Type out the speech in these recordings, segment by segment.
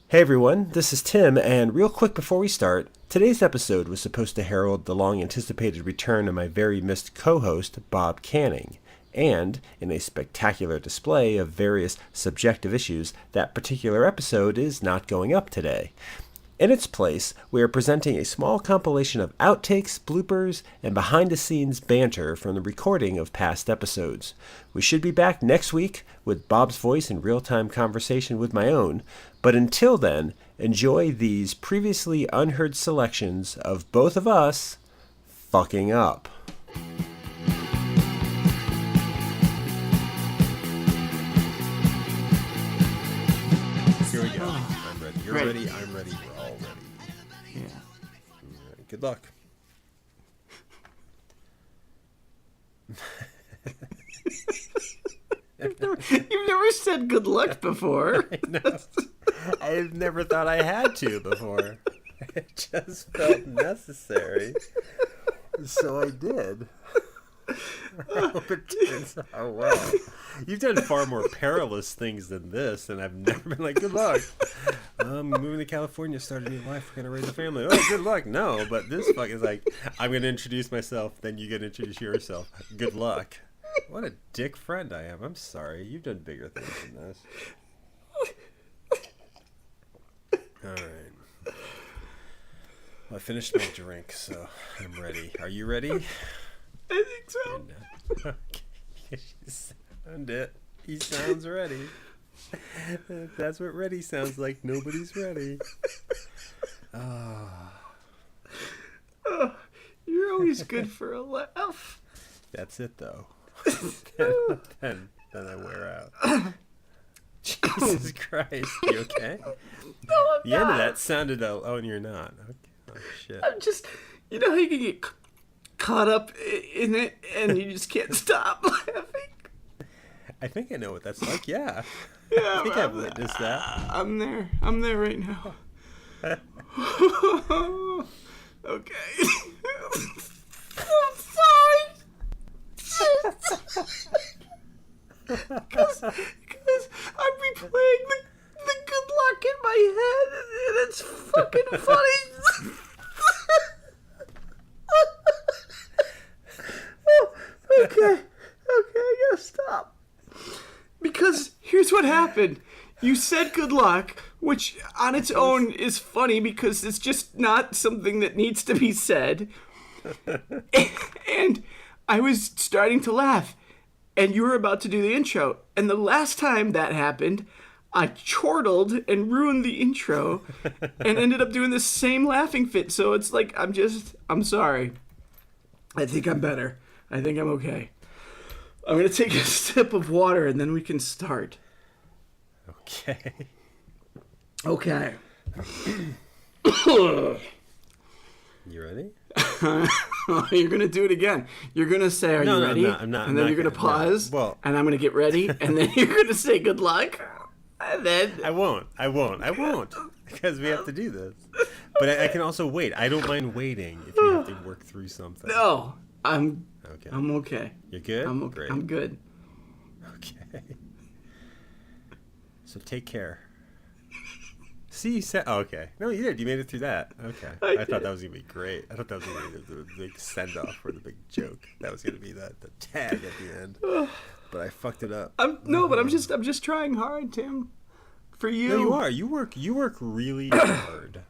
Hey everyone, this is Tim, and real quick before we start, today's episode was supposed to herald the long-anticipated return of my very missed co-host, Bob Canning, and, in a spectacular display of various subjective issues, that particular episode is not going up today. In its place, we are presenting a small compilation of outtakes, bloopers, and behind-the-scenes banter from the recording of past episodes. We should be back next week with Bob's voice in real-time conversation with my own, but until then, enjoy these previously unheard selections of both of us fucking up. Here we go. I'm ready. You're ready. I'm ready. We're all ready. Yeah. All right, good luck. You've never said good luck before. I know. I've never thought I had to before. It just felt necessary. So I did. I hope it turns out well. You've done far more perilous things than this, and I've never been like, good luck. Moving to California, starting a new life, we're going to raise a family. Oh, good luck. No, but this fuck is like, I'm going to introduce myself, then you get to introduce yourself. Good luck. What a dick friend I am. I'm sorry. You've done bigger things than this. All right. Well, I finished my drink, so I'm ready. Are you ready? I think so. Okay. Sound it. He sounds ready. That's what ready sounds like. Nobody's ready. Oh, you're always good for a laugh. That's it, though. then I wear out. Jesus Christ. You okay? No, I'm the not. end of that sounded, oh, and you're not. Okay. Oh, shit. I'm just, you know how you can get caught up in it and you just can't stop laughing? I think I know what that's like, yeah. Yeah, I think I've witnessed that. I'm there right now. Okay. I'm sorry. Because I'm replaying the good luck in my head, and it's fucking funny. Okay, I gotta stop. Because here's what happened. You said good luck, which on its own is funny because it's just not something that needs to be said. And I was starting to laugh, and you were about to do the intro. And the last time that happened, I chortled and ruined the intro and ended up doing the same laughing fit. So it's like, I'm sorry. I think I'm better. I think I'm okay. I'm going to take a sip of water and then we can start. Okay. Okay. You ready? You're going to do it again. You're going to say, are you ready? I'm not. And then you're going to pause. No. Well, and I'm going to get ready. And then you're going to say good luck. And then... I won't. Because we have to do this. But I can also wait. I don't mind waiting if you have to work through something. No. I'm okay. I'm okay. You're good? I'm okay. Great. I'm good. Okay. So take care. See, you said... Oh, okay. No, you did. You made it through that. Okay. I thought that was going to be great. I thought that was going to be the big send-off or the big joke. That was going to be the tag at the end. But I fucked it up. But I'm just trying hard, Tim. For you. No, you are. You work really hard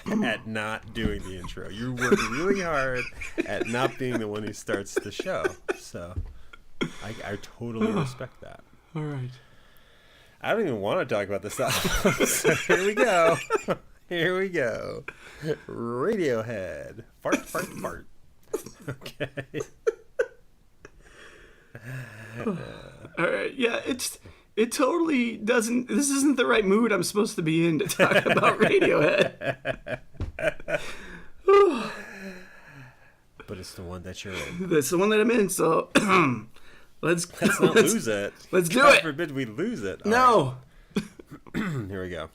at not doing the intro. You work really hard at not being the one who starts the show. So I totally respect that. All right. I don't even want to talk about this album. So here we go. Here we go. Radiohead. Fart, fart, fart. Okay. All right. Yeah, it totally doesn't. This isn't the right mood I'm supposed to be in to talk about Radiohead. But it's the one that you're in. That's the one that I'm in. So let's not lose it. Let's do God it. forbid we lose it. No. Right. Here we go.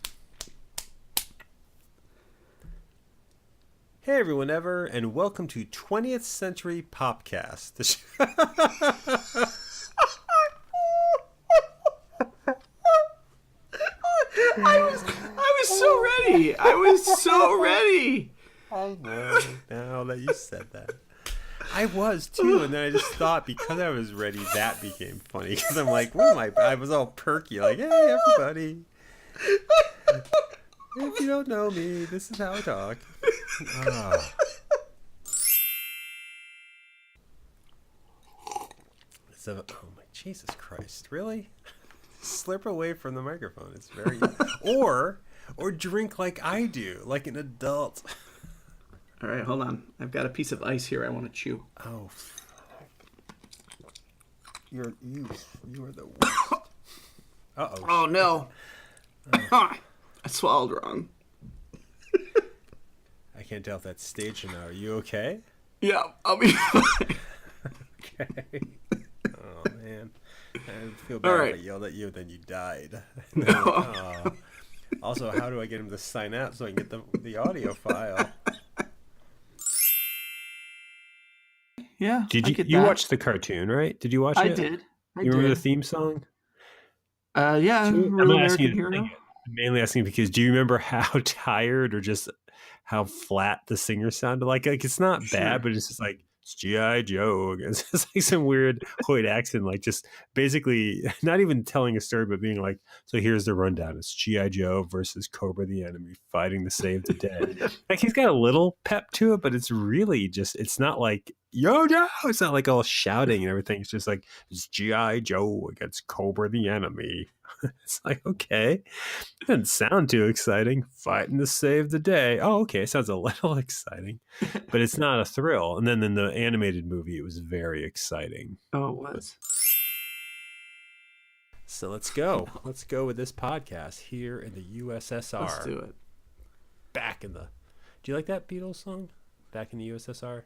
Hey everyone ever, and welcome to 20th Century Popcast. I ready. I was so ready. I know. Now that you said that. I was too, and then I just thought because I was ready, that became funny. Because I'm like, what am I was all perky, like, hey, everybody. If you don't know me, this is how I talk. Oh. So, oh my Jesus Christ, really? Slurp away from the microphone. It's very or drink like I do, like an adult. All right, hold on. I've got a piece of ice here I want to chew. Oh, you are the worst. Uh-oh. Oh, no. I swallowed wrong. I can't tell if that's staged or not. Are you okay? Yeah, I'll be fine. Okay. Oh, man. I feel bad if I yelled at you and then you died. Then also, how do I get him to sign out so I can get the audio file? Yeah. Did you watch the cartoon, right? Did you watch it? I did. You remember the theme song? Yeah. I'm mainly asking because do you remember how tired or just how flat the singer sounded? Like it's not bad, but it's just like it's G.I. Joe. It's just like some weird Hoyt accent, like just basically not even telling a story, but being like, so here's the rundown. It's G.I. Joe versus Cobra the Enemy fighting to save the day. Like he's got a little pep to it, but it's really just, it's not like, yo, it's not like all shouting and everything. It's just like, it's G.I. Joe against Cobra the Enemy. It's like, okay, it doesn't sound too exciting. Fighting to save the day. Oh, okay, sounds a little exciting, but it's not a thrill. And then in the animated movie, it was very exciting. Oh, it was. So let's go. Let's go with this podcast here in the USSR. Let's do it. Back in the. Do you like that Beatles song? Back in the USSR.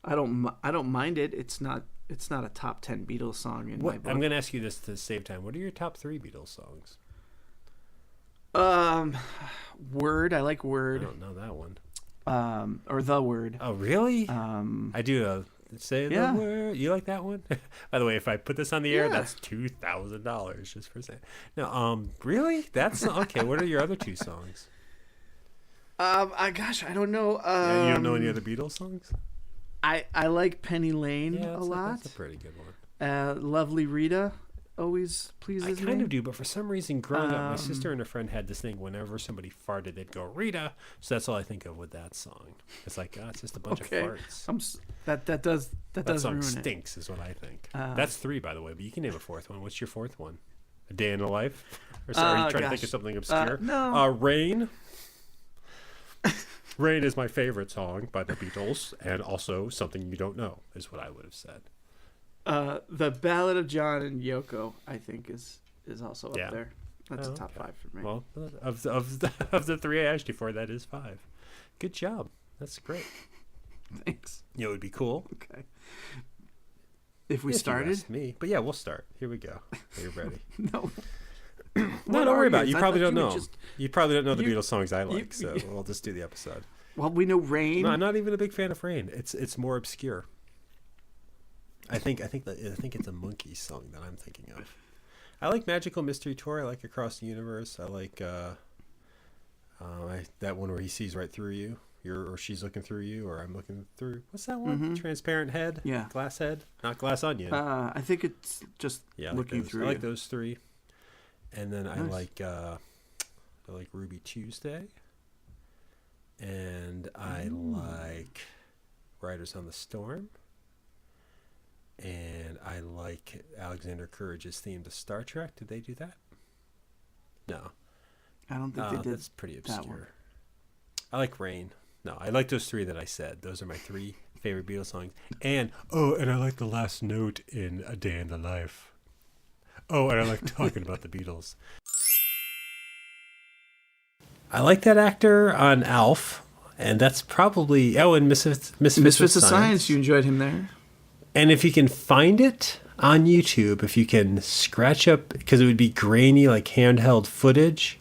I don't mind it. It's not a top 10 Beatles song in my book. I'm going to ask you this to save time. What are your top 3 Beatles songs? Word. I like Word. I don't know that one. Or The Word. Oh, really? I do. Say the word. You like that one? By the way, if I put this on the air, that's $2,000 just for saying. No, really? That's okay. What are your other 2 songs? I don't know. You don't know any other Beatles songs? I like Penny Lane a lot. That's a pretty good one. Lovely Rita always pleases me. I kind of do, but for some reason, growing up, my sister and her friend had this thing. Whenever somebody farted, they'd go Rita. So that's all I think of with that song. It's like it's just a bunch of farts. That does song ruin stinks, is what I think. That's 3, by the way, but you can name a 4th one. What's your 4th one? A Day in the Life? Or sorry, you trying to think of something obscure? No. Rain. Rain is my favorite song by the Beatles, and also Something You Don't Know is what I would have said. The Ballad of John and Yoko, I think, is also up there. That's a top 5 for me. Well, of the 3 I asked you for, that is 5. Good job. That's great. Thanks. It would be cool. Okay. If we started? You asked me. But yeah, we'll start. Here we go. Are you ready? No. No, don't worry about it. You probably don't know. You probably don't know the Beatles songs I like, so we'll just do the episode. Well, we know Rain. No, I'm not even a big fan of Rain. It's more obscure. I think it's a Monkees song that I'm thinking of. I like Magical Mystery Tour. I like Across the Universe. I like that one where he sees right through you. Or she's looking through you, or I'm looking through. What's that one? Mm-hmm. Transparent Head? Yeah. Glass Head? Not Glass Onion. I think it's just looking through you. I like those 3. And then nice. I like Ruby Tuesday. And I like Riders on the Storm. And I like Alexander Courage's theme to Star Trek. Did they do that? No. I don't think they did. That's pretty obscure. I like Rain. No, I like those 3 that I said. Those are my 3 favorite Beatles songs. And I like the last note in A Day in the Life. Oh, and I like talking about the Beatles. I like that actor on Alf, and that's probably and Misfits of Science. You enjoyed him there. And if you can find it on YouTube, if you can scratch up, because it would be grainy like handheld footage.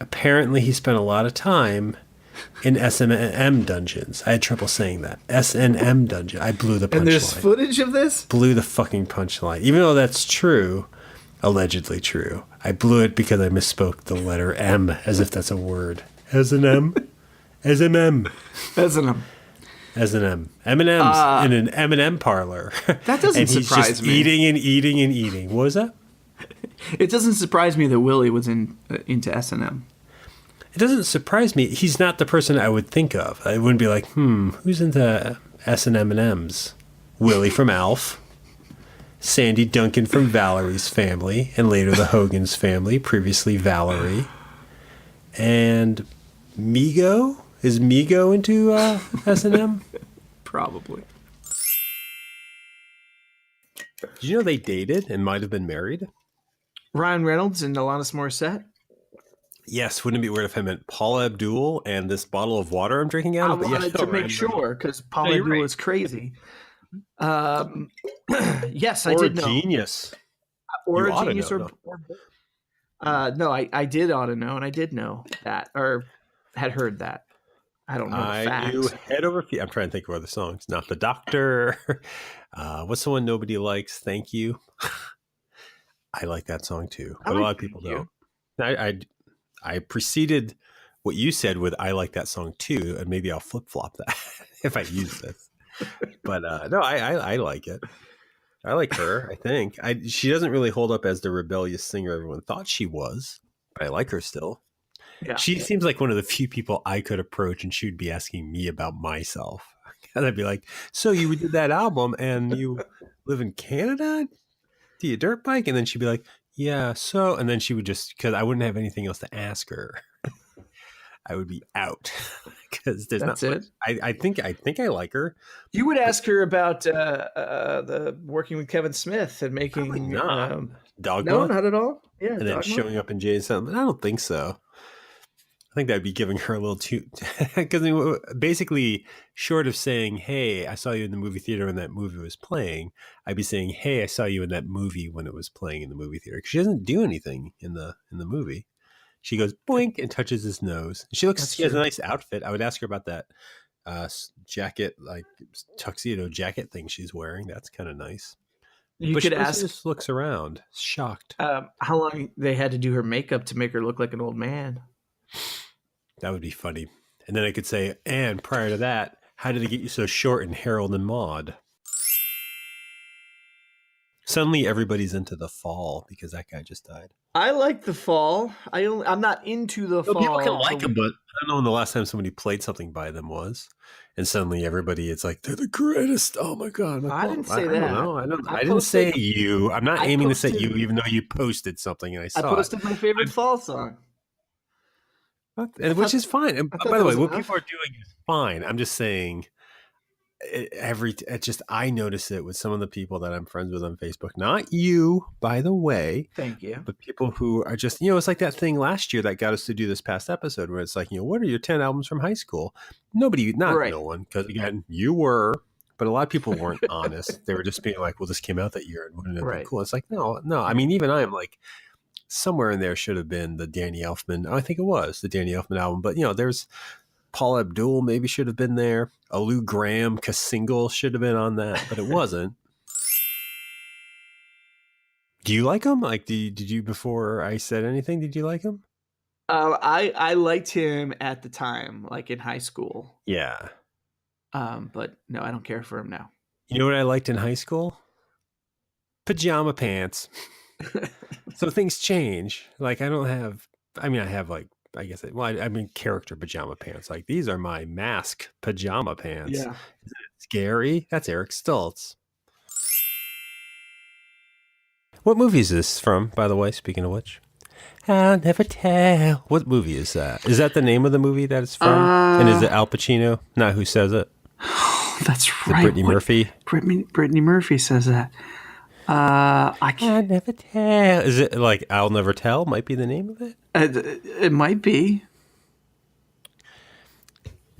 Apparently, he spent a lot of time in S&M dungeons. I had trouble saying that. S&M dungeon. I blew the punchline. And there's footage of this? Blew the fucking punchline. Even though that's true, allegedly true, I blew it because I misspoke the letter M as if that's a word. As an M. As an M. As an M. As an M. M&M's in an M&M parlor. That doesn't and he's surprise just me. eating and eating and eating. What was that? It doesn't surprise me that Willie was into S&M. It doesn't surprise me. He's not the person I would think of. I wouldn't be like, who's into S&M&M's? Willie from Alf. Sandy Duncan from Valerie's family, and later the Hogan's family, previously Valerie. And Migo? Is Migo into S&M? Probably. Did you know they dated and might have been married? Ryan Reynolds and Alanis Morissette? Yes, wouldn't it be weird if I meant Paula Abdul and this bottle of water I'm drinking out I of? wanted to make sure, because Paula Abdul right. is crazy. Yes, I or did know. Genius. Or You a oughta genius. know, No, I did ought to know, and I did know that, or had heard that. I don't know the I facts. knew head over feet. I'm trying to think of other songs. Not the Doctor. What's the one nobody likes? Thank You. I like that song too, but a lot of people don't. I preceded what you said with "I like that song too," and maybe I'll flip flop that if I use this. But no, I like it. I like her. I think she doesn't really hold up as the rebellious singer everyone thought she was, but I like her still. Yeah. She seems like one of the few people I could approach, and she would be asking me about myself. And I'd be like, "So you did that album, and you live in Canada? Do you dirt bike?" And then she'd be like, "Yeah, so," and then she would just, because I wouldn't have anything else to ask her. I would be out because there's That's not. it. I think I like her. You would ask her about the working with Kevin Smith and making Dogma? No, not at all. Yeah, and then showing up in Jay's something. I don't think so. I think that'd be giving her a little too, because basically, short of saying, "Hey, I saw you in the movie theater when that movie was playing," I'd be saying, "Hey, I saw you in that movie when it was playing in the movie theater." Because she doesn't do anything in the movie. She goes boink and touches his nose. She has a nice outfit. I would ask her about that jacket, like tuxedo jacket thing she's wearing. That's kind of nice. You could ask. She just looks around, shocked. How long they had to do her makeup to make her look like an old man. That would be funny. And then I could say, and prior to that, how did it get you so short in Harold and Maude? Suddenly everybody's into The Fall because that guy just died. I like The Fall. I'm not into The Fall. People can like him, but I don't know when the last time somebody played something by them was. And suddenly everybody, it's like, they're the greatest. Oh my God. Like, I didn't say that. I didn't say you. I'm not aiming this at you, even though you posted something and I saw it. I posted my favorite Fall song. Which is fine. And by the way, what people are doing is fine. I'm just saying, I notice it with some of the people that I'm friends with on Facebook. Not you, by the way. Thank you. But people who are just, it's like that thing last year that got us to do this past episode where it's like, what are your 10 albums from high school? No one, because again, you were, but a lot of people weren't honest. They were just being like, well, this came out that year and wouldn't it have been cool? It's like, no. I mean, even I am like, somewhere in there should have been the Danny Elfman. I think it was the Danny Elfman album, but there's Paula Abdul maybe should have been there. A Lou Graham single should have been on that, but it wasn't. Do you like him? Like, did you before I said anything? Did you like him? I liked him at the time, like in high school. Yeah. But no, I don't care for him now. You know what I liked in high school? Pajama pants. So things change. Like I have like, I guess, I mean character pajama pants. Like these are my mask pajama pants. Yeah. Isn't it scary? That's Eric Stoltz. What movie is this from, by the way, speaking of which? I'll never tell. What movie is that? Is that the name of the movie that it's from? And is it Al Pacino? Not Who Says It? That's is right. Brittany Murphy? Brittany Murphy says that. I can't. I'll never tell. Is it like I'll Never Tell? Might be the name of it? It might be.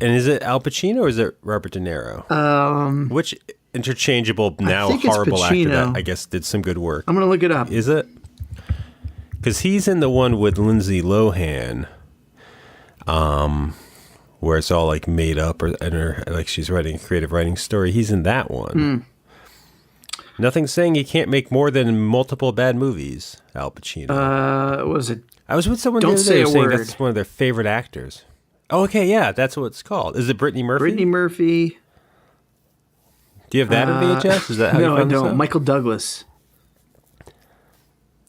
And is it Al Pacino or is it Robert De Niro? Which interchangeable now horrible actor that I guess did some good work? I'm going to look it up. Is it? Because he's in the one with Lindsay Lohan, where it's all like made up or like she's writing a creative writing story. He's in that one. Nothing's saying he can't make more than multiple bad movies, Al Pacino. Was it? I was with someone the other day saying that's one of their favorite actors. Oh, okay, yeah, that's what it's called. Is it Brittany Murphy? Brittany Murphy. Do you have that on VHS? Is that how you No, I found this don't. out? Michael Douglas.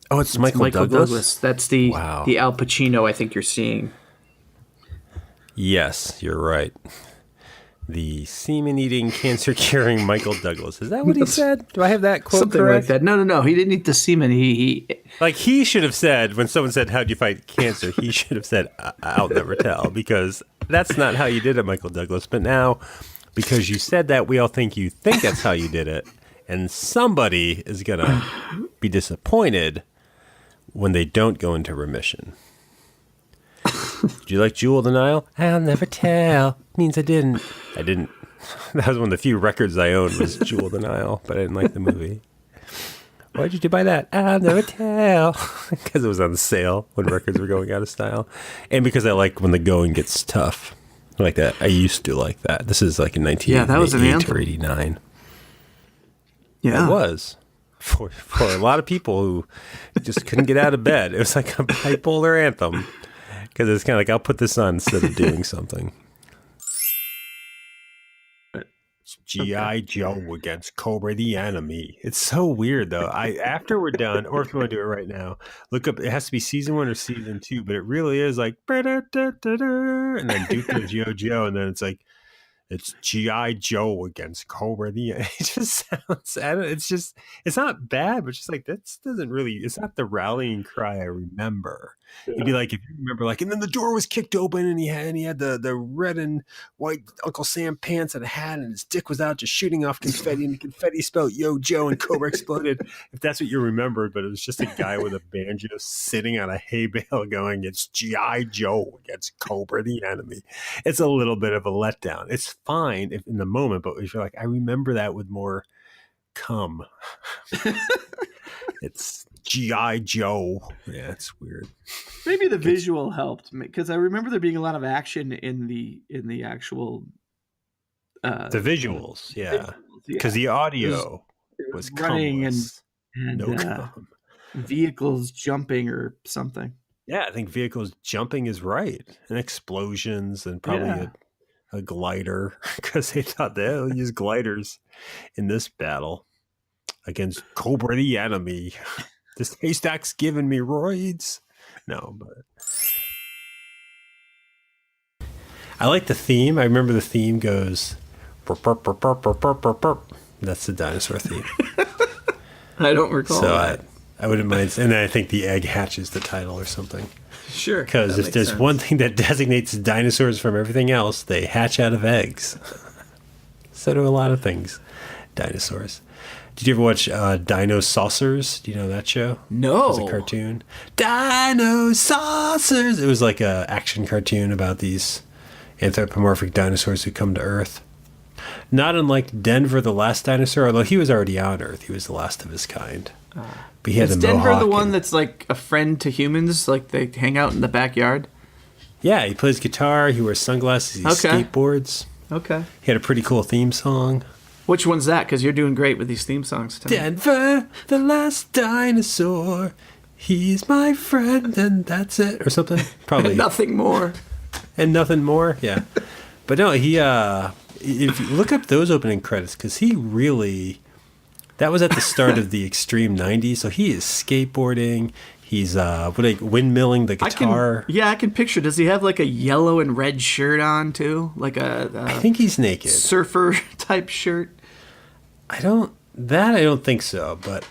Oh, it's Michael Douglas? That's the Wow. the Al Pacino I think you're seeing. Yes, you're right. The semen-eating, cancer-curing Michael Douglas. Is that what he said? Do I have that quote Something correct? like that. No. He didn't eat the semen. He Like, he should have said, when someone said, how'd you fight cancer? He should have said, I'll never tell, because that's not how you did it, Michael Douglas. But now, because you said that, we all think you think that's how you did it. And somebody is going to be disappointed when they don't go into remission. Do you like Jewel of the Nile? I'll never tell. Means I didn't. I didn't. That was one of the few records I owned was Jewel of the Nile, but I didn't like the movie. Why did you buy that? I'll never tell. Because it was on sale when records were going out of style. And because I like when the going gets tough. Like that. I used to like that. This is like in 1988 that was an anthem. or 89. Yeah. It was. For a lot of people who just couldn't get out of bed. It was like a bipolar anthem. Because it's kind of like, I'll put this on instead of doing something. G.I. Joe against Cobra the Enemy. It's so weird, though. After we're done, or if you want to do it right now, look up, it has to be season 1 or season 2, but it really is like, and then Duke the Joe, and then it's like, it's G.I. Joe against Cobra the Enemy. It just sounds, it's not bad, but just like, that doesn't really, it's not the rallying cry I remember. Yeah. It'd be like, if you remember, like, and then the door was kicked open and he had the red and white Uncle Sam pants and a hat and his dick was out just shooting off confetti and the confetti spelled Yo Joe and Cobra exploded. If that's what you remembered, but it was just a guy with a banjo sitting on a hay bale going, it's G.I. Joe against Cobra the Enemy. It's a little bit of a letdown. It's fine if in the moment, but if you're like, I remember that with more cum. It's G.I. Joe. Yeah, it's weird. Maybe the visual helped because I remember there being a lot of action in the actual the visuals, yeah. Because the audio was running cumless. and no cum. Vehicles jumping or something. Yeah, I think vehicles jumping is right. And explosions and probably a glider because they thought they'll use gliders in this battle against Cobra the Enemy. This haystack's giving me roids. No, but I like the theme. I remember the theme goes burp, burp, burp, burp, burp, burp, burp, burp. That's the dinosaur theme. I don't recall that. I wouldn't mind. And then I think the egg hatches the title or something. Sure. Because if there's one thing that designates dinosaurs from everything else, they hatch out of eggs. So do a lot of things. Dinosaurs. Did you ever watch Dino Saucers? Do you know that show? No. It was a cartoon. Dino Saucers! It was like an action cartoon about these anthropomorphic dinosaurs who come to Earth. Not unlike Denver the Last Dinosaur, although he was already on Earth. He was the last of his kind. But he had Is a Denver mohawk the one that's like a friend to humans? Like they hang out in the backyard? Yeah, he plays guitar. He wears sunglasses. He skateboards. Okay. He had a pretty cool theme song. Which one's that? Because you're doing great with these theme songs tonight. Denver, the last dinosaur. He's my friend, and that's it, or something. Probably nothing more. And nothing more. Yeah, but no, he. If you look up those opening credits, because he really, that was at the start of the extreme '90s. So he is skateboarding. He's windmilling the guitar. I can picture. Does he have like a yellow and red shirt on too? Like I think he's naked. Surfer type shirt. I don't think so, but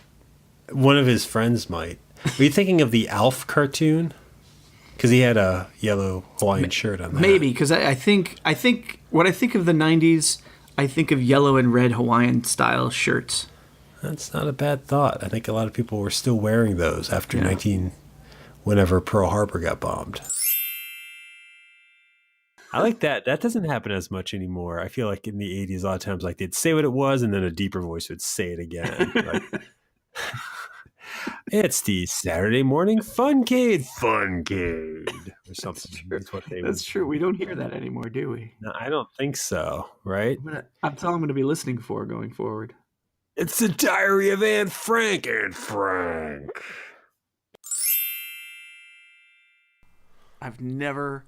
one of his friends might. Are you thinking of the Alf cartoon? Because he had a yellow Hawaiian shirt on that. Maybe, because I think when I think of the 90s, I think of yellow and red Hawaiian style shirts. That's not a bad thought. I think a lot of people were still wearing those after whenever Pearl Harbor got bombed. I like that. That doesn't happen as much anymore. I feel like in the 80s, a lot of times, like they'd say what it was, and then a deeper voice would say it again. Like, it's the Saturday morning funcade, or something. That's what they. That's true. We don't hear that anymore, do we? No, I don't think so. Right? That's all I'm going to be listening for going forward. It's the Diary of Anne Frank. Anne Frank. I've never,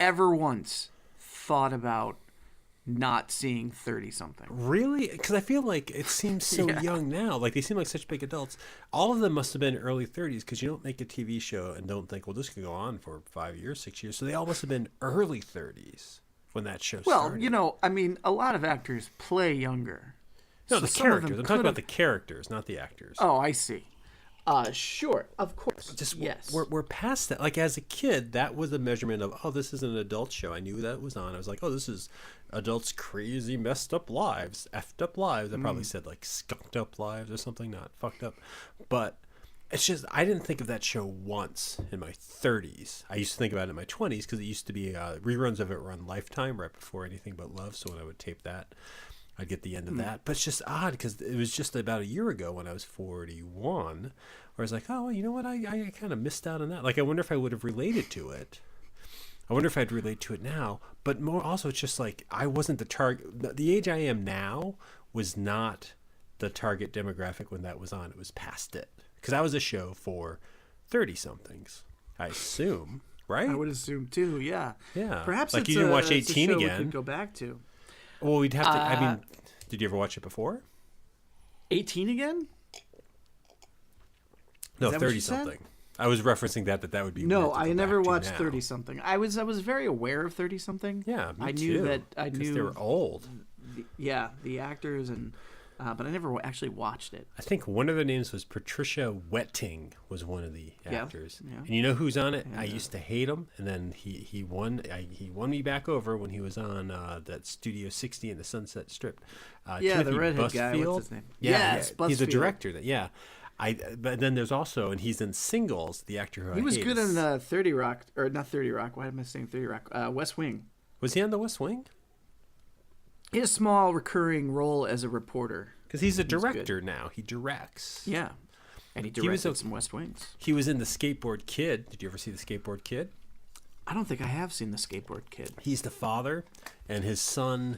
ever once thought about not seeing 30-something. Really? Because I feel like it seems so young now. Like, they seem like such big adults. All of them must have been early 30s, because you don't make a TV show and don't think, well, this could go on for 5 years, 6 years. So they all must have been early 30s when that show started. Well, you know, I mean, a lot of actors play younger. No, So the some of them characters. I'm talking could've- about the characters, not the actors. Oh, I see. Sure, of course. Just yes. we're past that. Like, as a kid, that was a measurement of, oh, this is an adult show. I knew that was on. I was like, oh, this is adults' crazy messed up lives, effed up lives. I probably said like skunked up lives or something, not fucked up. But it's just, I didn't think of that show once in my 30s. I used to think about it in my 20s, because it used to be reruns of it were on Lifetime right before Anything But Love. So when I would tape that, I'd get the end of that. But it's just odd, because it was just about a year ago when I was 41, where I was like, oh, well, you know what? I kind of missed out on that. Like, I wonder if I would have related to it. I wonder if I'd relate to it now. But more also, it's just like, I wasn't the target. The age I am now was not the target demographic when that was on. It was past it. Because that was a show for 30-somethings, I assume, right? I would assume too, yeah. Yeah. Perhaps like, it's you didn't watch it's 18 a show again. we could go back to. Well, we'd have to, I mean, did you ever watch it before? 18 again? No, Is that what you said? 30-something. I was referencing that would be No, weird to I go never back to watched now. 30-something. I was very aware of 30-something. Yeah, me I too. knew that I 'cause knew they were old. the actors and but I never actually watched it. I think one of their names was Patricia Wetting was one of the Yeah, actors. yeah. And you know who's on it? I used to hate him, and then he won me back over when he was on that Studio 60 in the Sunset Strip. Yeah, Timothy the redhead guy. What's Busfield. his name? Yeah, Yes, he's a Busfield. director. But then there's also, and he's in Singles, the actor who He was good in 30 Rock, or not 30 Rock. Why am I saying 30 Rock? West Wing. Was he on The West Wing? He had a small recurring role as a reporter. Because he's a He's good. director now. He directs. Yeah, and he was directed a- some West Wings. He was in The Skateboard Kid. Did you ever see The Skateboard Kid? I don't think I have seen the Skateboard Kid. He's the father, and his son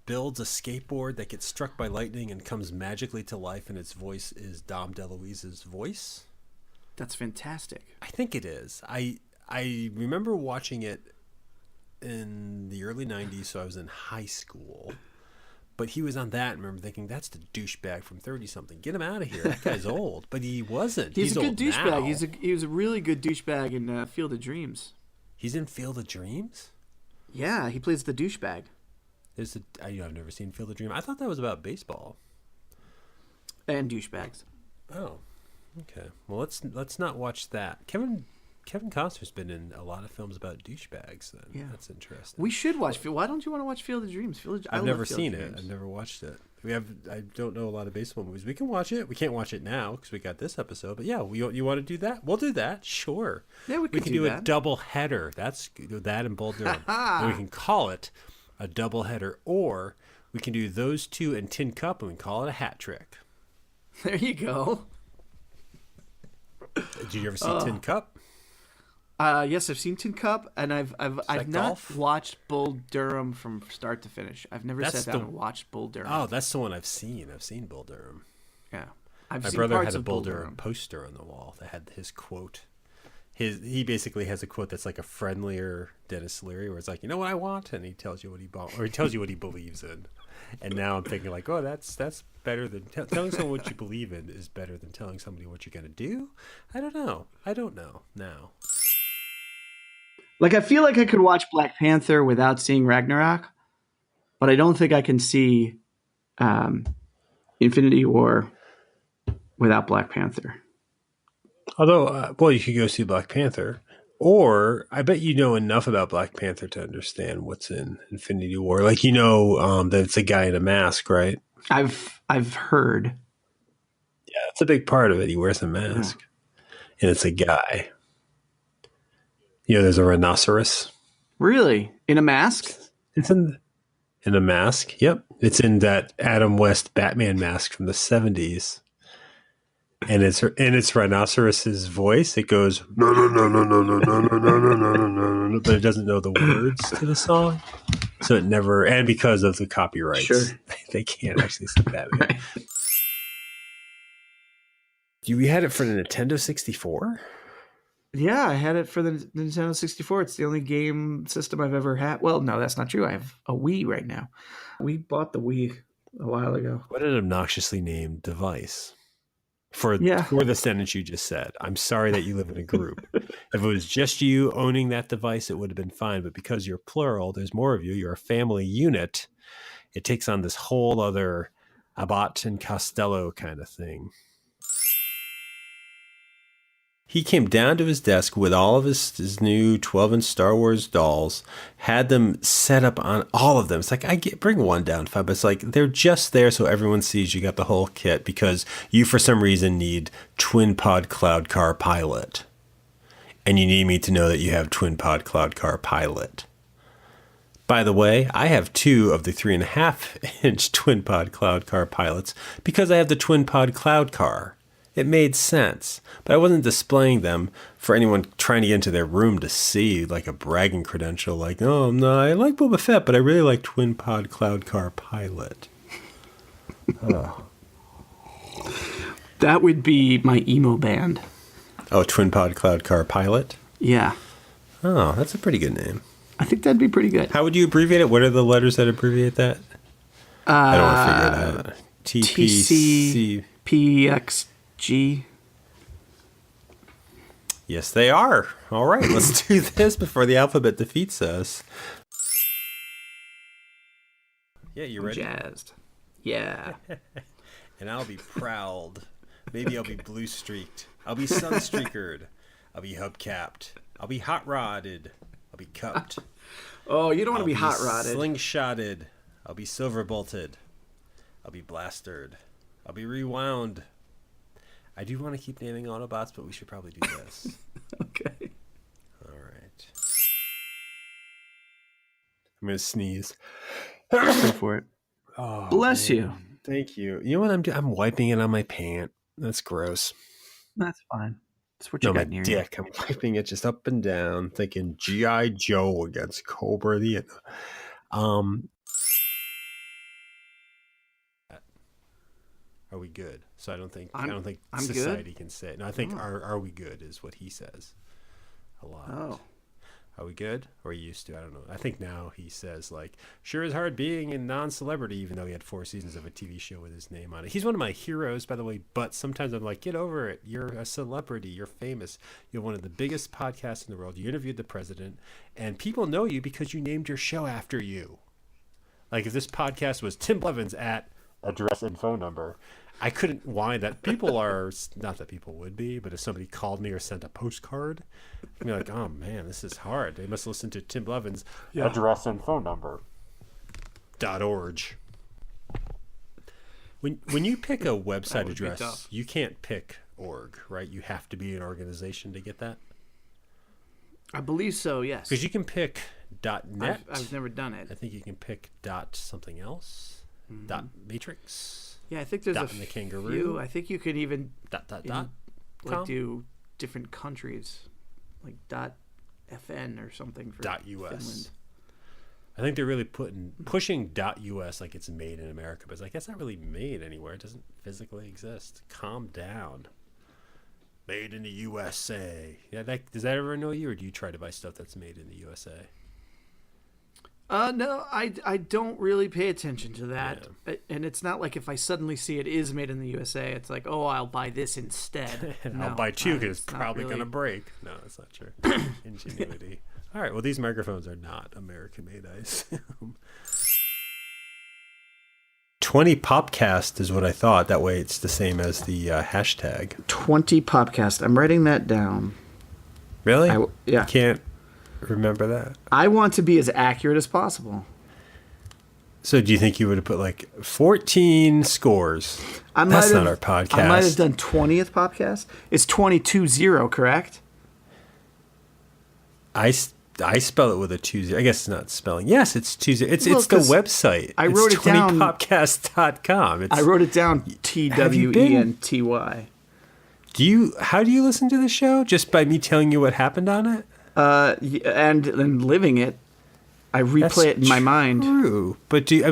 builds a skateboard that gets struck by lightning and comes magically to life, and its voice is Dom DeLuise's voice. That's fantastic. I think it is. I remember watching it in the early 90s, so I was in high school. But he was on that, and I remember thinking, that's the douchebag from 30-something. Get him out of here. That guy's old. But he wasn't. He's a good old douchebag. now. He was a really good douchebag in Field of Dreams. He's in Field of Dreams? Yeah, he plays the douchebag. I've never seen Field of Dreams. I thought that was about baseball. And douchebags. Oh, okay. Well, let's not watch that. Kevin Costner's been in a lot of films about douchebags. Then Yeah. that's interesting. We should watch. Why don't you want to watch Field of Dreams? I've never seen it. I've never watched it. I don't know a lot of baseball movies. We can watch it. We can't watch it now because we got this episode. But yeah, you want to do that? We'll do that. Sure. Yeah, we can do do a that. double header. That's that and Bull Durham. And we can call it a double header, or we can do those two and Tin Cup, and we can call it a hat trick. There you go. Did you ever see Tin Cup? Yes, I've seen Tin Cup, and I've that not golf? watched Bull Durham from start to finish. I've never That's sat down the- and watched Bull Durham. Oh, that's the one I've seen. I've seen Bull Durham. Yeah, I've My seen brother parts had a of Bull Durham poster on the wall that had his quote. He basically has a quote that's like a friendlier Dennis Leary, where it's like, you know what I want, and he tells you what he bought, or he tells you what he believes in. And now I'm thinking like, oh, that's better than telling someone what you believe in is better than telling somebody what you're gonna do. I don't know now. Like, I feel like I could watch Black Panther without seeing Ragnarok, but I don't think I can see Infinity War without Black Panther. Although, well, you could go see Black Panther, or I bet you know enough about Black Panther to understand what's in Infinity War. Like, that it's a guy in a mask, right? I've heard. Yeah, that's a big part of it. He wears a mask, and it's a guy. There's a rhinoceros. Really? In a mask? It's in a mask. Yep, it's in that Adam West Batman mask from the 70s. And it's rhinoceros's voice. It goes no no no no no no no no no no no no no, but it doesn't know the words to the song, so it never. And because of the copyrights, Sure. they can't actually sing Batman. We had it for the Nintendo 64. Yeah, I had it for the Nintendo 64. It's the only game system I've ever had. Well, no, that's not true. I have a Wii right now. We bought the Wii a while ago. What an obnoxiously named device. For Yeah. the sentence you just said. I'm sorry that you live in a group. If it was just you owning that device, it would have been fine. But because you're plural, there's more of you. You're a family unit. It takes on this whole other Abbott and Costello kind of thing. He came down to his desk with all of his new 12-inch Star Wars dolls, had them set up on all of them. It's like, bring one down, fine, but it's like they're just there so everyone sees you got the whole kit because you, for some reason, need Twin Pod Cloud Car Pilot. And you need me to know that you have Twin Pod Cloud Car Pilot. By the way, I have 2 of the 3.5-inch Twin Pod Cloud Car Pilots because I have the Twin Pod Cloud Car. It made sense, but I wasn't displaying them for anyone trying to get into their room to see, like a bragging credential, like, oh, no, I like Boba Fett, but I really like Twin Pod Cloud Car Pilot. Oh. That would be my emo band. Oh, Twin Pod Cloud Car Pilot? Yeah. Oh, that's a pretty good name. I think that'd be pretty good. How would you abbreviate it? What are the letters that abbreviate that? I don't want to figure it out. TPC. PXG. Yes, they are. All right, let's do this before the alphabet defeats us. Yeah, you ready? Jazzed. Yeah. And I'll be proud. Maybe I'll be blue streaked. I'll be sun streakered. I'll be hubcapped. I'll be hot rodded. I'll be cupped. Oh, you don't want to be hot rodded. Slingshotted. I'll be silver bolted. I'll be blastered. I'll be rewound. I do want to keep naming Autobots, but we should probably do this. Okay. All right. I'm going to sneeze. Go for it. Oh, bless man. you. Thank you. You know what I'm doing? I'm wiping it on my pant. That's gross. That's fine. That's what you got near dick. I'm wiping it just up and down, thinking G.I. Joe against Cobra the. Are we good? So I don't think society can say it. No, I think are we good is what he says a lot. Oh. Are we good? Or used to? I don't know. I think now he says, like, sure is hard being a non-celebrity, even though he had 4 seasons of a TV show with his name on it. He's one of my heroes, by the way, but sometimes I'm like, get over it. You're a celebrity. You're famous. You have one of the biggest podcasts in the world. You interviewed the president, and people know you because you named your show after you. Like, if this podcast was Tim Blevins at address and phone number, I couldn't whine that people are, not that people would be, but if somebody called me or sent a postcard, I'd be like, oh man, this is hard. They must listen to Tim Blevins' address and phone number. .org. When you pick a website address, you can't pick org, right? You have to be an organization to get that? I believe so, yes. Because you can pick .net. I've never done it. I think you can pick .something else. .matrix. Yeah, I think there's a the kangaroo. few. I think you could even com? do different countries, like .fn or something for .us. Finland. I think they're really pushing .us like it's made in America, but it's like that's not really made anywhere. It doesn't physically exist. Calm down. Made in the USA. Yeah, does that ever annoy you, or do you try to buy stuff that's made in the USA? No, I don't really pay attention to that. Yeah. And it's not like if I suddenly see it is made in the USA, it's like, oh, I'll buy this instead. No, I'll buy 2 because it's probably going to break. No, that's not true. Ingenuity. All right, well, these microphones are not American-made, I assume. 20 Popcast is what I thought. That way it's the same as the hashtag. 20 Popcast. I'm writing that down. Really? Yeah. I can't remember that. I want to be as accurate as possible. So do you think you would have put like 14 scores? That's not our podcast. I might have done 20th podcast. It's 22-0, correct? I spell it with a 2-0. I guess it's not spelling. Yes, it's 2-0. It's the website. I wrote it down. 20popcast.com. I wrote it down TWENTY. How do you listen to the show? Just by me telling you what happened on it? And living it, I replay it in my mind. True, but it's 20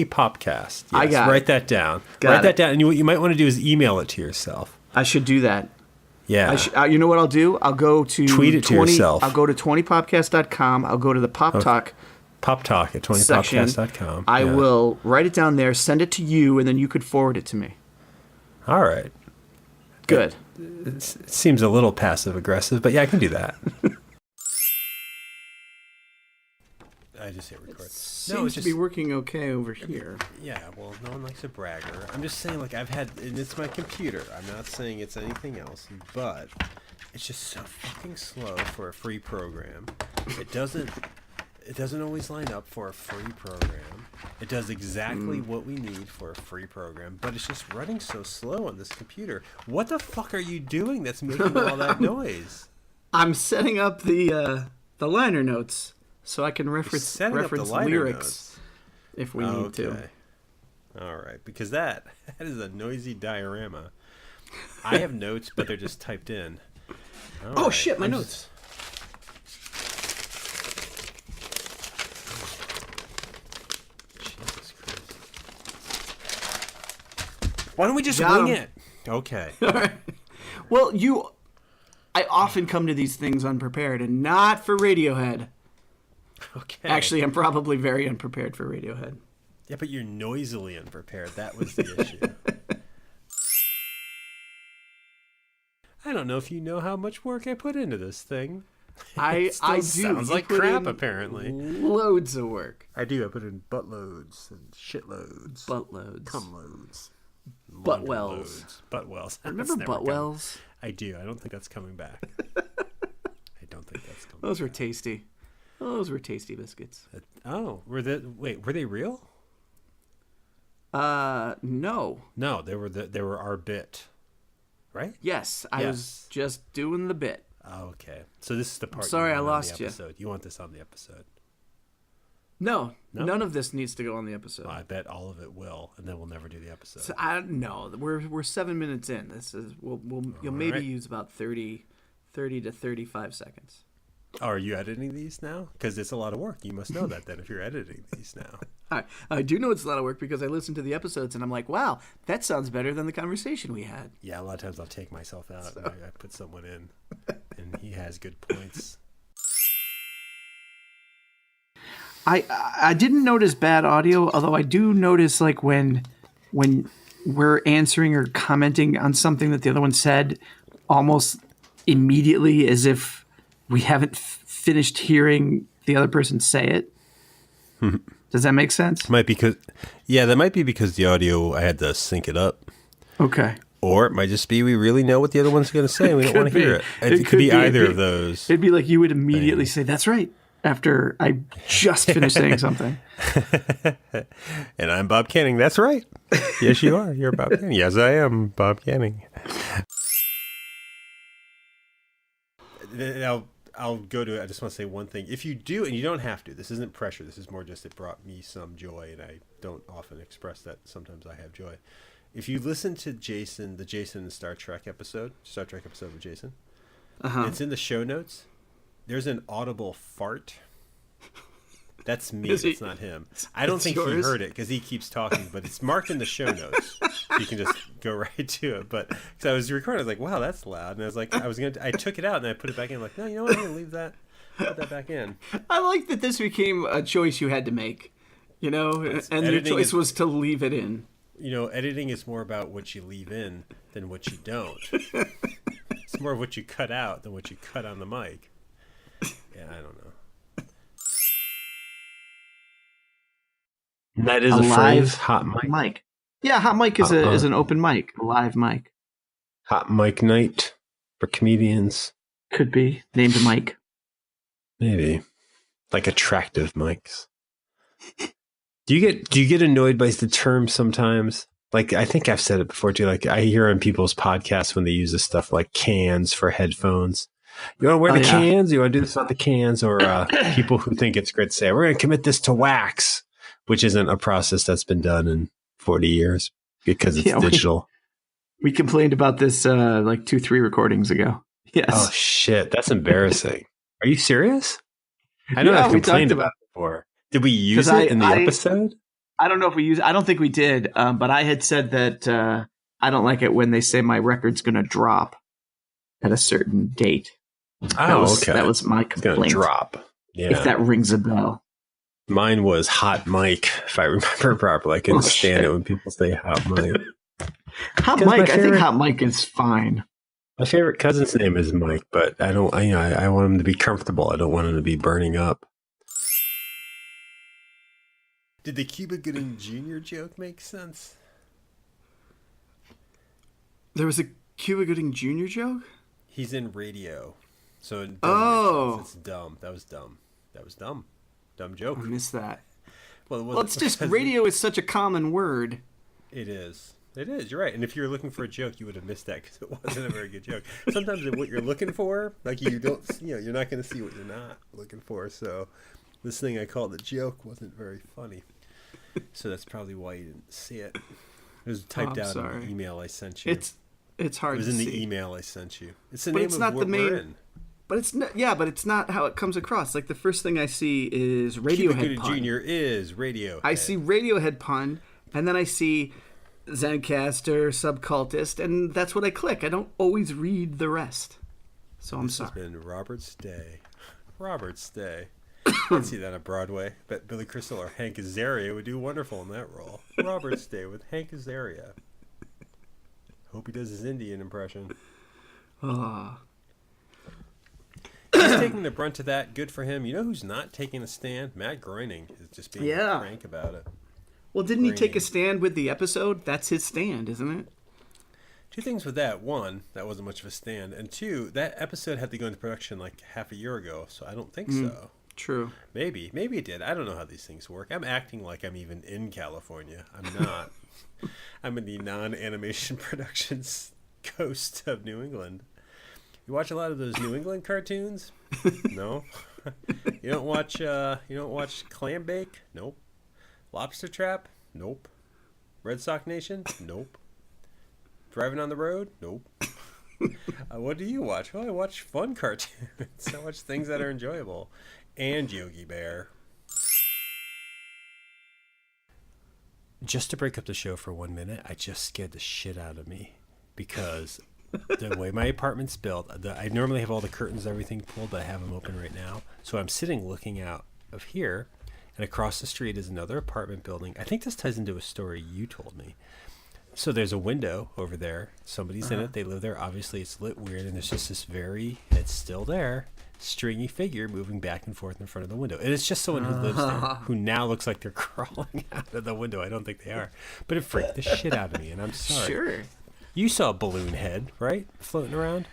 Popcast. Yes, I got write that down. Write that down, and what you might want to do is email it to yourself. I should do that. Yeah. You know what I'll do? I'll go to tweet it to yourself. I'll go to 20podcast.com. I'll go to the Pop Talk. Pop Talk at 20podcast.com. I will write it down there, send it to you, and then you could forward it to me. All right. Good. It seems a little passive aggressive, but yeah, I can do that. I just hit record. Seems to be working okay over here. Yeah, well, no one likes a bragger. I'm just saying, like, and it's my computer. I'm not saying it's anything else, but it's just so fucking slow for a free program. It doesn't always line up for a free program. It does exactly what we need for a free program, but it's just running so slow on this computer. What the fuck are you doing that's making all that noise? I'm setting up the liner notes so I can reference lyrics notes. If we need to. All right, because that is a noisy diorama. I have notes, but they're just typed in. All right. Shit, my notes. Why don't we just wing it? Okay. All right. Well, I often come to these things unprepared, and not for Radiohead. Okay. Actually, I'm probably very unprepared for Radiohead. Yeah, but you're noisily unprepared. That was the issue. I don't know if you know how much work I put into this thing. I do. Sounds like crap, apparently. Loads of work. I do. I put in buttloads and shitloads. Buttloads. Cumloads. Buttwells. Buttwells. Remember Buttwells? I do. I don't think that's coming back. I don't think that's coming Those were tasty. Those were tasty biscuits. Were they real? No. No, they were our bit. Right? Yes, I was just doing the bit. Oh, okay. So this is the part. Sorry, I lost you. You want this on the episode? No, none of this needs to go on the episode. Well, I bet all of it will, and then we'll never do the episode. So we're 7 minutes in. This is you'll maybe use about 30 to 35 seconds. Oh, are you editing these now? Because it's a lot of work. You must know that then if you're editing these now. I do know it's a lot of work because I listen to the episodes and I'm like, wow, that sounds better than the conversation we had. Yeah, a lot of times I'll take myself out and I put someone in, and he has good points. I didn't notice bad audio, although I do notice like when we're answering or commenting on something that the other one said almost immediately as if we haven't finished hearing the other person say it. Does that make sense? That might be because the audio, I had to sync it up. Okay. Or it might just be we really know what the other one's going to say and we don't want to hear it. It could be either of those. It'd be like you would immediately say, that's right, after I just finished saying something. And I'm Bob Canning. That's right. Yes, you are. You're Bob Canning. Yes, I am Bob Canning. I'll go to it. I just want to say one thing. If you do, and you don't have to, this isn't pressure. This is more just it brought me some joy, and I don't often express that. Sometimes I have joy. If you listen to the Jason and Star Trek episode with Jason, it's in the show notes. There's an audible fart. That's me. It's not him. I don't think he heard it because he keeps talking, but it's marked in the show notes. You can just go right to it. But because I was recording, I was like, "Wow, that's loud," and I was like, I took it out and I put it back in. I'm like, no, you know what? I'm gonna leave that. Put that back in. I like that this became a choice you had to make. You know, and your choice was to leave it in. You know, editing is more about what you leave in than what you don't. It's more of what you cut out than what you cut on the mic. Yeah, I don't know. That is a phrase, hot mic. Yeah, hot mic is an open mic, a live mic. Hot mic night for comedians. Could be named Mike. Maybe like attractive mics. Do you get annoyed by the term sometimes? Like I think I've said it before too. Like I hear on people's podcasts when they use this stuff like cans for headphones. You want to wear the cans? You want to do this without the cans? Or people who think it's great to say, we're going to commit this to wax, which isn't a process that's been done in 40 years because it's digital. We complained about this like 2-3 recordings ago. Yes. Oh, shit. That's embarrassing. Are you serious? I know I've complained about it before. Did we use it in the episode? I don't know if we used it. I don't think we did. But I had said that I don't like it when they say my record's going to drop. at a certain date. Okay. That was my It's going complaint. to drop. Yeah. If that rings a bell. Mine was Hot Mike, if I remember properly. I couldn't stand it when people say Hot Mike. Hot Mike, I think Hot Mike is fine. My favorite cousin's name is Mike, but I want him to be comfortable. I don't want him to be burning up. Did the Cuba Gooding Jr. joke make sense? There was a Cuba Gooding Jr. joke? He's in radio. So it doesn't make sense. It's dumb. That was dumb. Dumb joke. I missed that. Well, it's just radio is such a common word. It is. You're right. And if you were looking for a joke, you would have missed that because it wasn't a very good joke. Sometimes what you're looking for, like you're not going to see what you're not looking for. So this thing I called a joke wasn't very funny. So that's probably why you didn't see it. It was typed out in the email I sent you. It's hard to see. It was in the email I sent you. It's the but name it's of not what the main, we're in. But it's not. Yeah, but it's not how it comes across. Like the first thing I see is Radiohead pun. Jr. is Radiohead. I see Radiohead pun, and then I see Zencaster, Subcultist, and that's what I click. I don't always read the rest. So I'm sorry. This has been Robert's Day. Robert's Day. I'd see that on Broadway. Bet Billy Crystal or Hank Azaria would do wonderful in that role. Robert's Day with Hank Azaria. Hope he does his Indian impression. He's taking the brunt of that. Good for him. You know who's not taking a stand? Matt Groening is just being a crank about it. Well, didn't he take a stand with the episode? That's his stand, isn't it? Two things with that. One, that wasn't much of a stand. And two, that episode had to go into production like half a year ago, so I don't think so. True. Maybe it did. I don't know how these things work. I'm acting like I'm even in California. I'm not. I'm in the non-animation productions coast of New England. You watch a lot of those New England cartoons? No. You don't watch Clam Bake? Nope. Lobster Trap? Nope. Red Sox Nation? Nope. Driving on the Road? Nope. What do you watch? Well, I watch fun cartoons. I watch things that are enjoyable. And Yogi Bear. Just to break up the show for 1 minute, I just scared the shit out of me because the way my apartment's built, I normally have all the curtains, everything pulled, but I have them open right now. So I'm sitting looking out of here, and across the street is another apartment building. I think this ties into a story you told me. So there's a window over there. Somebody's in it. They live there. Obviously, it's lit weird, and there's just this it's still there, stringy figure moving back and forth in front of the window. And it's just someone who lives there, who now looks like they're crawling out of the window. I don't think they are. But it freaked the shit out of me, and I'm sorry. Sure. You saw a balloon head, right? Floating around?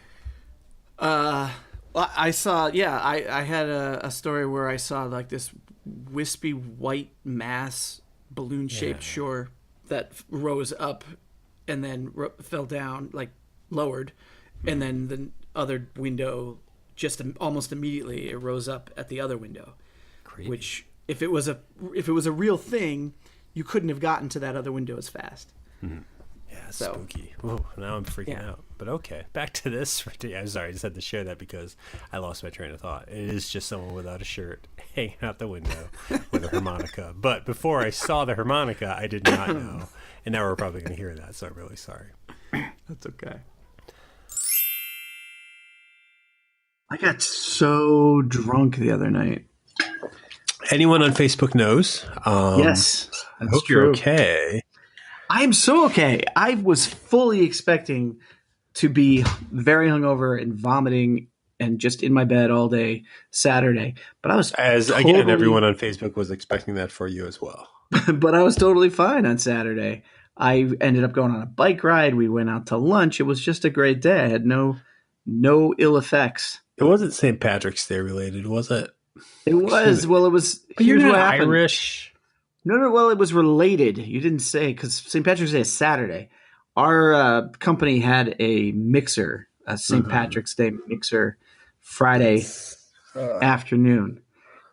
Well, I saw, I had a story where I saw like this wispy white mass balloon-shaped shore that rose up and then fell down, like lowered, and then the other window just almost immediately it rose up at the other window. Creepy. Which if it was a real thing, you couldn't have gotten to that other window as fast. Mm-hmm. Yeah, spooky. Whoa, now I'm freaking out. But okay, back to this. I'm sorry, I just had to share that because I lost my train of thought. It is just someone without a shirt hanging out the window with a harmonica. But before I saw the harmonica, I did not know. And now we're probably going to hear that, so I'm really sorry. That's okay. I got so drunk the other night. Anyone on Facebook knows. Yes, I hope you're okay. I'm so okay. I was fully expecting to be very hungover and vomiting and just in my bed all day Saturday. But I was again, everyone on Facebook was expecting that for you as well. But I was totally fine on Saturday. I ended up going on a bike ride. We went out to lunch. It was just a great day. I had no ill effects. It wasn't St. Patrick's Day related, was it? It was. Well, it was. But you're not Irish. No. Well, it was related. You didn't say because St. Patrick's Day is Saturday. Our company had a mixer, a St. Patrick's Day mixer, Friday afternoon,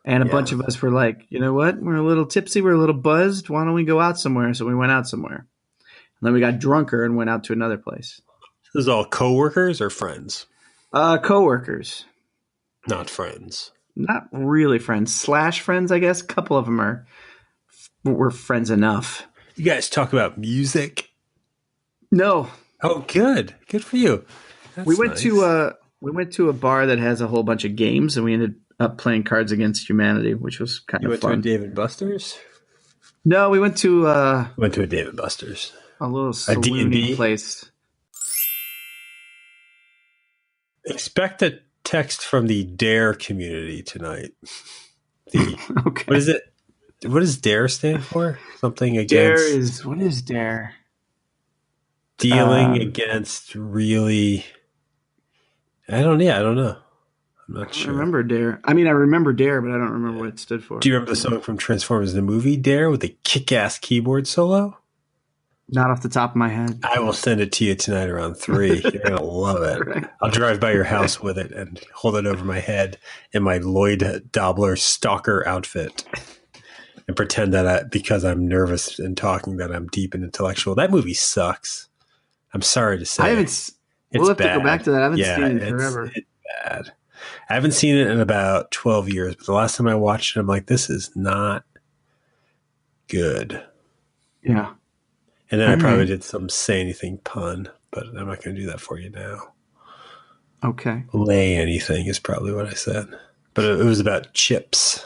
and a bunch of us were like, you know what? We're a little tipsy. We're a little buzzed. Why don't we go out somewhere? So we went out somewhere, and then we got drunker and went out to another place. This is all coworkers or friends? Coworkers, not friends. Not really friends. / friends, I guess. A couple of them were friends enough. You guys talk about music? No. Oh, good. Good for you. We That's went nice. to a bar that has a whole bunch of games, and we ended up playing Cards Against Humanity, which was kind You of went to a fun. Dave & Buster's? No, we went to Went to a Dave & Buster's. a little A saloony D&B? place. Expect a text from the DARE community tonight. Okay. What is it? What does DARE stand for? Something against What is dare? dealing against really. I don't know. I'm not I sure. don't remember dare. I mean, I remember dare, but I don't remember what it stood for. Do you remember the song from Transformers the movie DARE with the kick-ass keyboard solo? Not off the top of my head. I will send it to you tonight around 3. You're going to love it. Right. I'll drive by your house with it and hold it over my head in my Lloyd Dobler stalker outfit and pretend that because I'm nervous and talking that I'm deep and intellectual. That movie sucks. I'm sorry to say. I haven't. We'll have to go back to that. I haven't seen it in forever. It's bad. I haven't seen it in about 12 years, but the last time I watched it, I'm like, this is not good. Yeah. And then I probably did some say anything pun, but I'm not going to do that for you now. Okay. Lay anything is probably what I said. But it was about chips.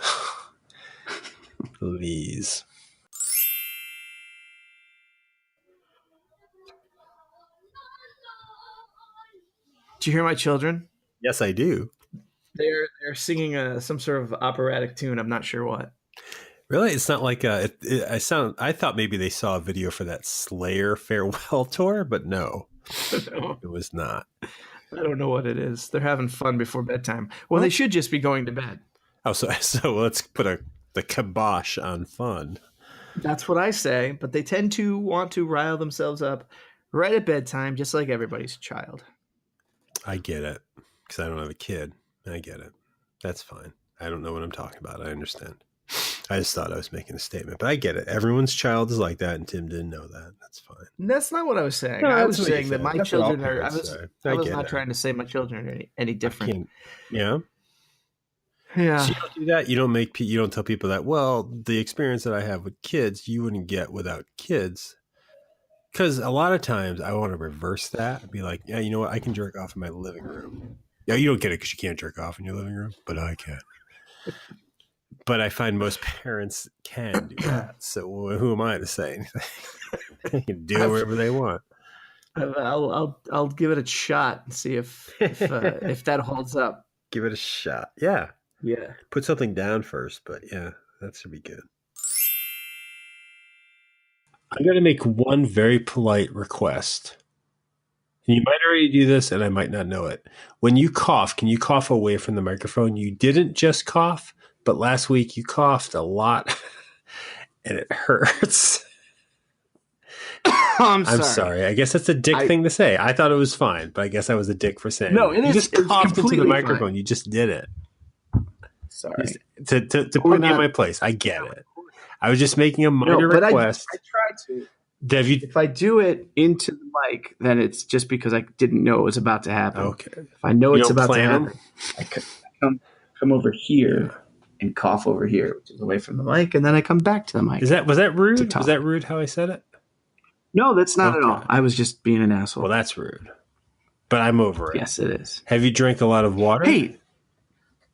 Please. Do you hear my children? Yes, I do. They're singing some sort of operatic tune. I'm not sure what. Really? It's not like I thought maybe they saw a video for that Slayer farewell tour, but no. No. It was not. I don't know what it is. They're having fun before bedtime. Well, they should just be going to bed. Oh, so let's put the kibosh on fun. That's what I say, but they tend to want to rile themselves up right at bedtime, just like everybody's child. I get it, because I don't have a kid. I get it. That's fine. I don't know what I'm talking about. I understand. I just thought I was making a statement, but I get it. Everyone's child is like that, and Tim didn't know that. That's fine. That's not what I was saying. No, I that's was what you saying that said. my That's what all children are. parents say. I was get not it. trying to say my children are any different. Yeah. Yeah. So you don't do that. You don't tell people that. Well, the experience that I have with kids, you wouldn't get without kids. Because a lot of times I want to reverse that and be like, yeah, you know what? I can jerk off in my living room. Yeah, you don't get it because you can't jerk off in your living room, but I can. But I find most parents can do that. So who am I to say anything? They can do whatever they want. I'll give it a shot and see if that holds up. Give it a shot. Yeah. Yeah. Put something down first, but yeah, that should be good. I'm going to make one very polite request. And you might already do this, and I might not know it. When you cough, can you cough away from the microphone? You didn't just cough, but last week you coughed a lot, and it hurts. I'm sorry. I guess that's a dick thing to say. I thought it was fine, but I guess I was a dick for saying No, it. it You is- just it's coughed into the completely microphone. fine. You just did it. Sorry. To put me in my place. I get it. I was just making a minor request. I tried to. Dev, If I do it into the mic, then it's just because I didn't know it was about to happen. Okay. If I know You it's don't about to plan happen, I come over here and cough over here, which is away from the mic, and then I come back to the mic. was that rude? talk. Was that rude how I said it? No, that's not at Okay. all. I was just being an asshole. Well, that's rude. But I'm over it. Yes, it is. Have you drank a lot of water? Hey,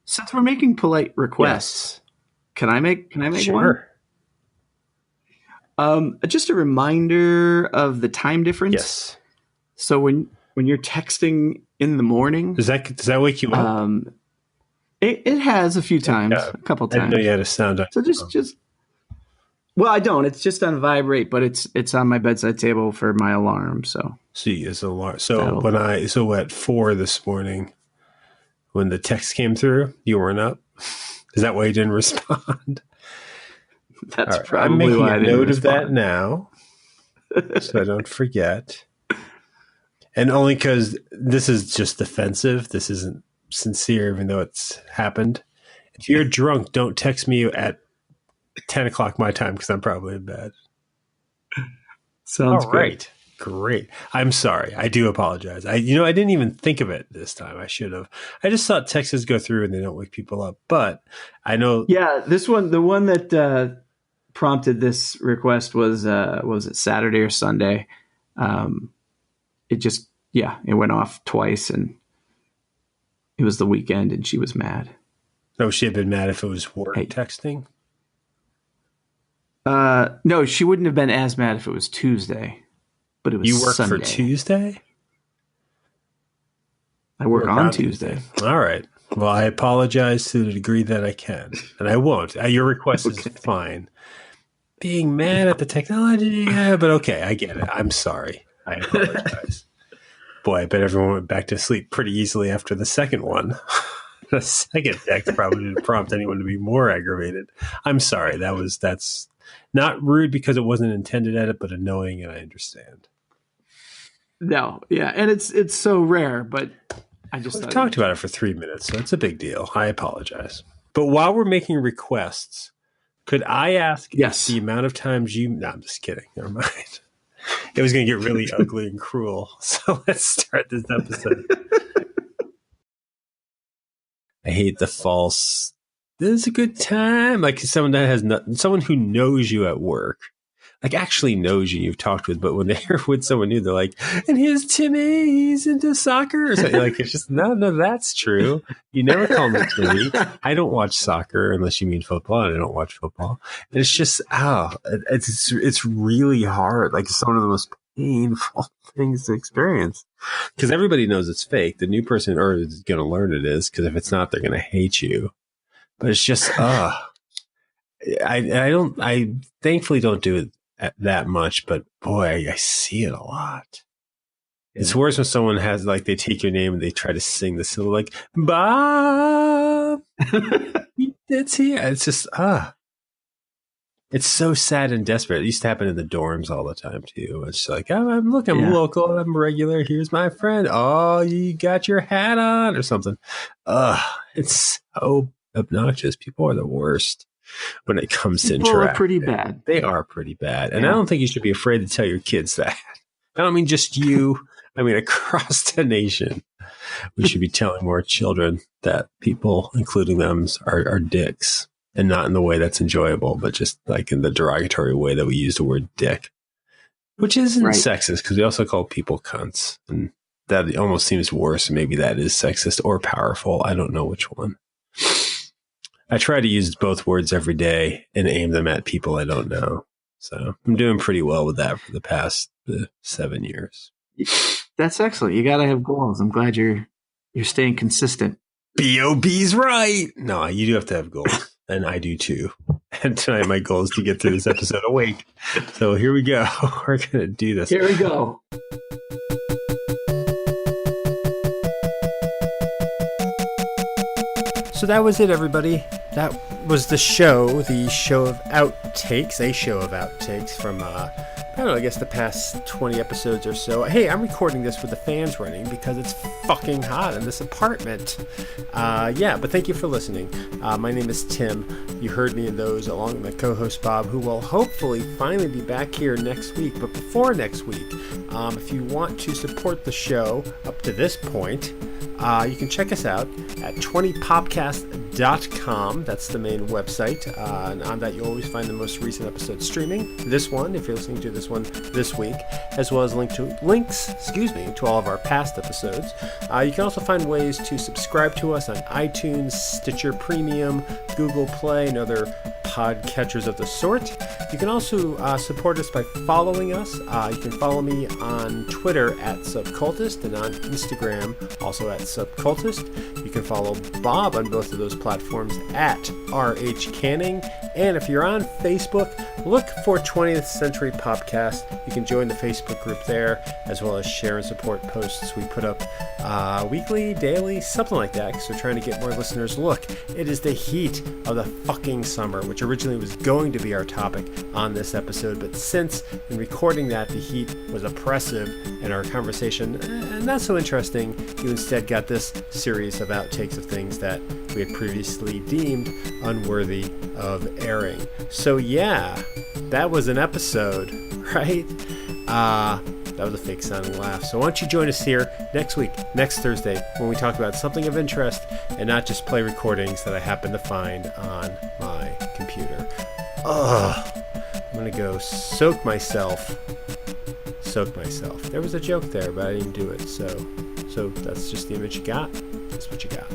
since we're making polite requests, can I make one? Sure. Just a reminder of the time difference. Yes. So when you're texting in the morning, Does that wake you up? it has a few times, Yeah. a couple I didn't times. know you had a sound on. So just well, I don't. It's just on vibrate, but it's on my bedside table for my alarm. So See, it's a lot. So at 4 this morning, when the text came through, you weren't up. Is that why you didn't respond? that's All right. probably I'm making why I a didn't note of that respond. now, so I don't forget. And only because this is just defensive. This isn't sincere, even though it's happened. If you're drunk, don't text me at 10 o'clock my time because I'm probably in bed. Sounds All right. Great. I'm sorry. I do apologize. I didn't even think of it this time. I should have. I just thought texts go through and they don't wake people up. But I know. Yeah, the one that prompted this request was it Saturday or Sunday? It just Yeah, it went off twice, and it was the weekend, and she was mad. Oh, she had been mad if it was work texting? No, she wouldn't have been as mad if it was Tuesday, but it was You work Sunday. for Tuesday? I work on Tuesday. All right. Well, I apologize to the degree that I can, and I won't. Your request is fine. Being mad at the technology, yeah, but okay, I get it. I'm sorry. I apologize. Boy, I bet everyone went back to sleep pretty easily after the second one. The second text probably didn't prompt anyone to be more aggravated. I'm sorry. That's not rude because it wasn't intended at it, but annoying, and I understand. No, yeah, and it's so rare, but I just talked about it for 3 minutes, so it's a big deal. I apologize. But while we're making requests, could I ask the amount of times you... No, I'm just kidding. Never mind. It was going to get really ugly and cruel. So let's start this episode. I hate the false... This is a good time. Like someone that has someone who knows you at work. Like actually knows you've talked with, but when they're with someone new, they're like, and here's Timmy, he's into soccer or something. Like it's just no, that's true. You never call me Timmy. I don't watch soccer unless you mean football, and I don't watch football. And it's just it's really hard. Like it's one of the most painful things to experience. Because everybody knows it's fake. The new person is gonna learn it is, because if it's not, they're gonna hate you. But it's just I thankfully don't do it that much, but boy, I see it a lot. Yeah. It's worse when someone has like they take your name and they try to sing the syllable like Bob. It's here. It's just it's so sad and desperate. It used to happen in the dorms all the time too. It's like I'm local, I'm regular. Here's my friend. Oh, you got your hat on or something. It's so obnoxious. People are the worst. When it comes to interaction. People are pretty bad. They are pretty bad. And I don't think you should be afraid to tell your kids that. I don't mean just you. I mean, across the nation, we should be telling more children that people, including them, are dicks. And not in the way that's enjoyable, but just like in the derogatory way that we use the word dick. Which isn't sexist, because we also call people cunts. And that almost seems worse. Maybe that is sexist or powerful. I don't know which one. I try to use both words every day and aim them at people I don't know. So I'm doing pretty well with that for the past 7 years. That's excellent. You got to have goals. I'm glad you're staying consistent. B.O.B.'s right. No, you do have to have goals. And I do too. And tonight my goal is to get through this episode awake. So here we go. We're going to do this. Here we go. So that was it, everybody. That was the show of outtakes, a show of outtakes from, I don't know, I guess the past 20 episodes or so. Hey, I'm recording this with the fans running because it's fucking hot in this apartment. But thank you for listening. My name is Tim. You heard me in those along with my co-host Bob, who will hopefully finally be back here next week. But before next week, if you want to support the show up to this point, you can check us out at 20popcast.com. That's the main website. And on that, you'll always find the most recent episode streaming. This one, if you're listening to this one this week, as well as links to all of our past episodes. You can also find ways to subscribe to us on iTunes, Stitcher Premium, Google Play, and other podcatchers of the sort. You can also support us by following us. You can follow me on Twitter at Subcultist and on Instagram also at Subcultist. You can follow Bob on both of those platforms at RH Canning. And if you're on Facebook, look for 20th Century Popcast. You can join the Facebook group there, as well as share and support posts we put up weekly, daily, something like that, because we're trying to get more listeners. Look, it is the heat of the fucking summer, which originally was going to be our topic on this episode, but since in recording that, the heat was oppressive and our conversation not so interesting, you instead got this series of outtakes of things that we had previously deemed unworthy of airing. So yeah, that was an episode, right? That was a fake sounding laugh. So why don't you join us here next week, next Thursday, when we talk about something of interest and not just play recordings that I happen to find on my computer. I'm gonna go soak myself soak myself. There was a joke there, but I didn't do it. So that's just the image you got. That's what you got.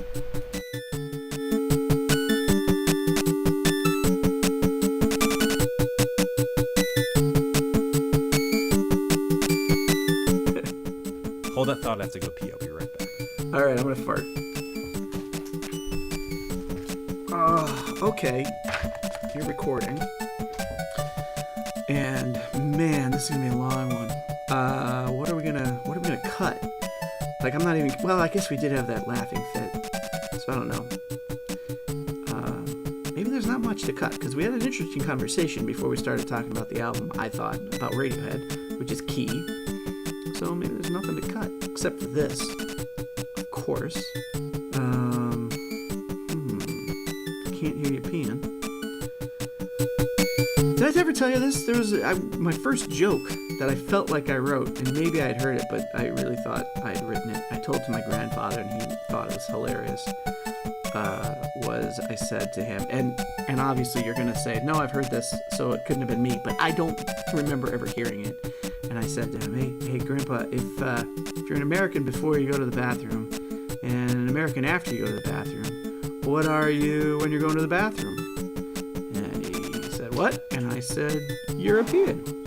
Hold that thought. I have to go pee. I'll be right back. All right, I'm gonna fart. Okay. You're recording. And man, this is gonna be a long one. What are we gonna cut? Like, I'm not even. Well, I guess we did have that laughing fit, so I don't know. Maybe there's not much to cut because we had an interesting conversation before we started talking about the album. I thought about Radiohead, which is key. So maybe there's nothing to cut except for this, of course. Can't hear you peeing. Did I ever tell you this? There was my first joke that I felt like I wrote, and maybe I had heard it, but I really thought I had written it. I told it to my grandfather, and he thought it was hilarious. I said to him, and obviously you're gonna say, no, I've heard this, so it couldn't have been me, but I don't remember ever hearing it. And I said to him, hey, Grandpa, if you're an American before you go to the bathroom, and an American after you go to the bathroom, what are you when you're going to the bathroom? And he said, what? And I said, European.